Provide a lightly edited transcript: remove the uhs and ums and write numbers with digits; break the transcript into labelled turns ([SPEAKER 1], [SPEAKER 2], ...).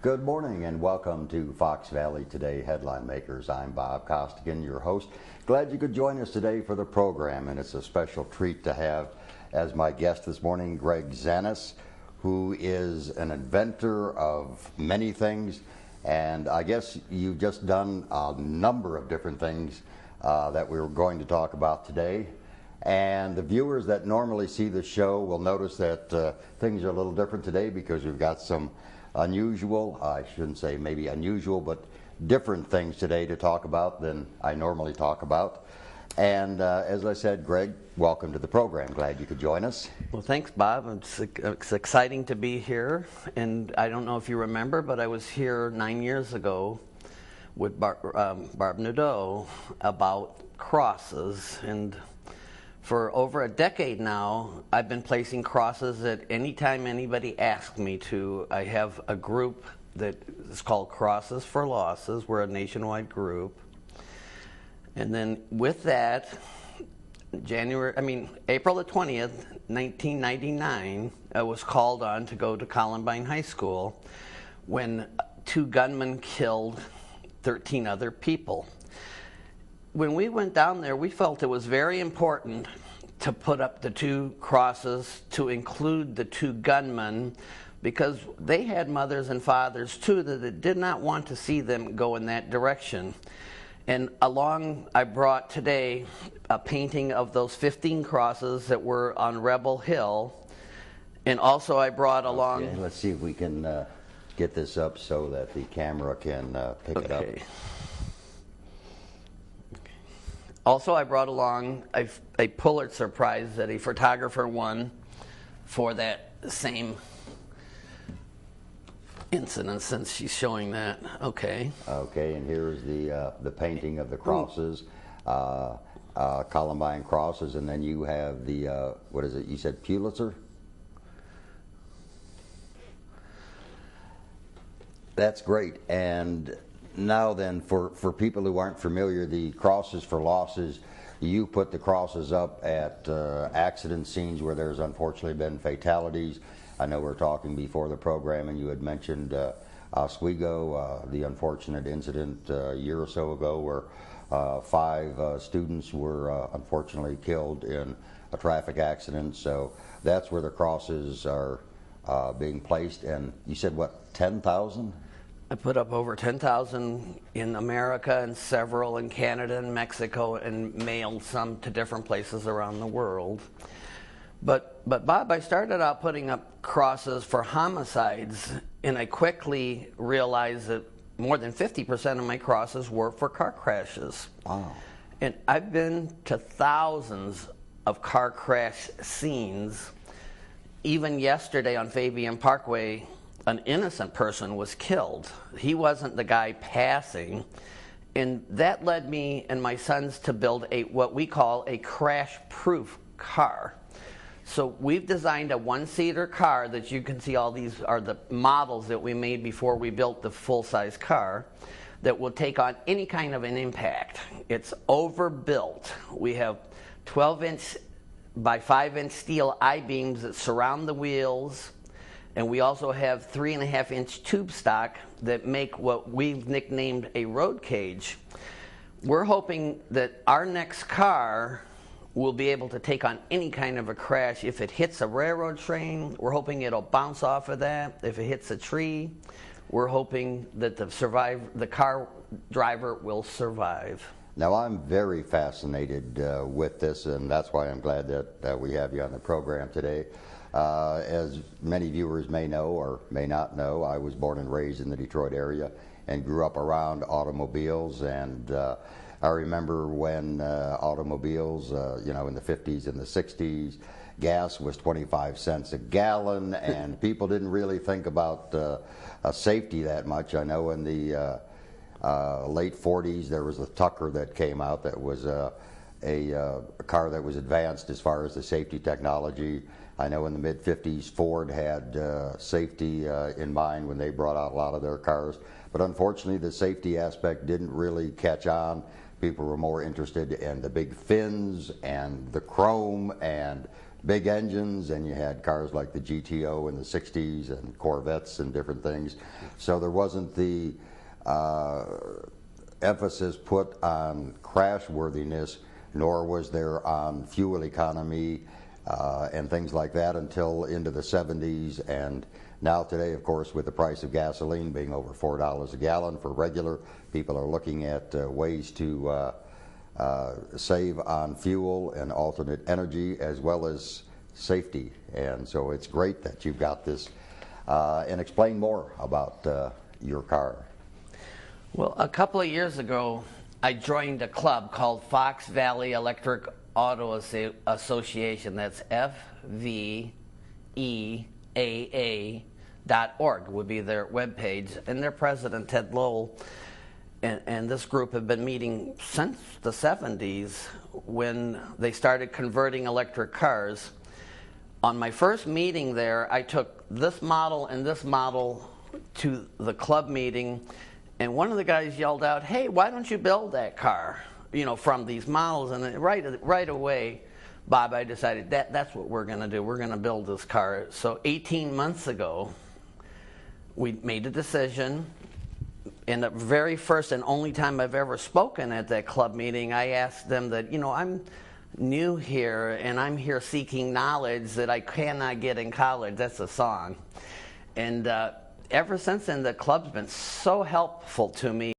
[SPEAKER 1] Good morning and welcome to Fox Valley Today Headline Makers. I'm Bob Costigan, your host. Glad you could join us today for the program, and it's a special treat to have as my guest this morning Greg Zanis, who is an inventor of many things, and I guess you've just done a number of different things that we were going to talk about today. And the viewers that normally see the show will notice that things are a little different today because we've got some unusual, I shouldn't say maybe unusual, but different things today to talk about than I normally talk about. And as I said, Greg, welcome to the program. Glad you could join us.
[SPEAKER 2] Well, thanks, Bob. It's exciting to be here. And I don't know if you remember, but I was here 9 years ago with Barb Nadeau about crosses. And for over a decade now, I've been placing crosses at any time anybody asks me to. I have a group that is called Crosses for Losses. We're a nationwide group. And then with that, April the 20th, 1999, I was called on to go to Columbine High School when 2 gunmen killed 13 other people. When we went down there, we felt it was very important to put up the 2 crosses to include the 2 gunmen because they had mothers and fathers too that did not want to see them go in that direction. And along, I brought today a painting of those 15 crosses that were on Rebel Hill. And also I brought along...
[SPEAKER 1] Okay, let's see if we can get this up so that the camera can pick it up.
[SPEAKER 2] Also, I brought along a Pulitzer Prize that a photographer won for that same incident, since she's showing that. Okay.
[SPEAKER 1] Okay, and here's the painting of the crosses, Columbine crosses, and then you have the, what is it, you said Pulitzer? That's great. And now then, for people who aren't familiar, the Crosses for Losses, you put the crosses up at accident scenes where there's unfortunately been fatalities. I know we were talking before the program and you had mentioned Oswego, the unfortunate incident a year or so ago where 5 students were unfortunately killed in a traffic accident. So that's where the crosses are being placed. And you said, what, 10,000?
[SPEAKER 2] I put up over 10,000 in America and several in Canada and Mexico and mailed some to different places around the world. But Bob, I started out putting up crosses for homicides, and I quickly realized that more than 50% of my crosses were for car crashes.
[SPEAKER 1] Wow.
[SPEAKER 2] And I've been to thousands of car crash scenes. Even yesterday on Fabian Parkway, an innocent person was killed. He wasn't the guy passing. And that led me and my sons to build what we call a crash-proof car. So we've designed a 1-seater car that you can see. All these are the models that we made before we built the full-size car that will take on any kind of an impact. It's overbuilt. We have 12-inch by 5-inch steel I-beams that surround the wheels. And we also have 3.5-inch tube stock that make what we've nicknamed a road cage. We're hoping that our next car will be able to take on any kind of a crash. If it hits a railroad train, we're hoping it'll bounce off of that. If it hits a tree, we're hoping that the car driver will survive.
[SPEAKER 1] Now, I'm very fascinated with this, and that's why I'm glad that we have you on the program today. As many viewers may know or may not know, I was born and raised in the Detroit area and grew up around automobiles. And I remember when automobiles, in the 50s and the 60s, gas was 25 cents a gallon, and people didn't really think about safety that much. I know in the late 40s there was a Tucker that came out that was a car that was advanced as far as the safety technology. I know in the mid-50s Ford had safety in mind when they brought out a lot of their cars, but unfortunately the safety aspect didn't really catch on. People were more interested in the big fins and the chrome and big engines, and you had cars like the GTO in the 60s and Corvettes and different things. So there wasn't the emphasis put on crash worthiness, nor was there on fuel economy and things like that until into the 70s. And now today, of course, with the price of gasoline being over $4 a gallon for regular, people are looking at ways to save on fuel and alternate energy as well as safety. And so it's great that you've got this. And explain more about your car.
[SPEAKER 2] Well, a couple of years ago, I joined a club called Fox Valley Electric Auto Association. That's FVEAA.org would be their webpage. And their president, Ted Lowell, and this group have been meeting since the 70s when they started converting electric cars. On my first meeting there, I took this model and this model to the club meeting, and one of the guys yelled out, "Hey, why don't you build that car, you know, from these models?" And right away, Bob, I decided that's what we're going to do. We're going to build this car. So 18 months ago, we made a decision. And the very first and only time I've ever spoken at that club meeting, I asked them that, you know, I'm new here and I'm here seeking knowledge that I cannot get in college. That's a song. And ever since then, the club's been so helpful to me.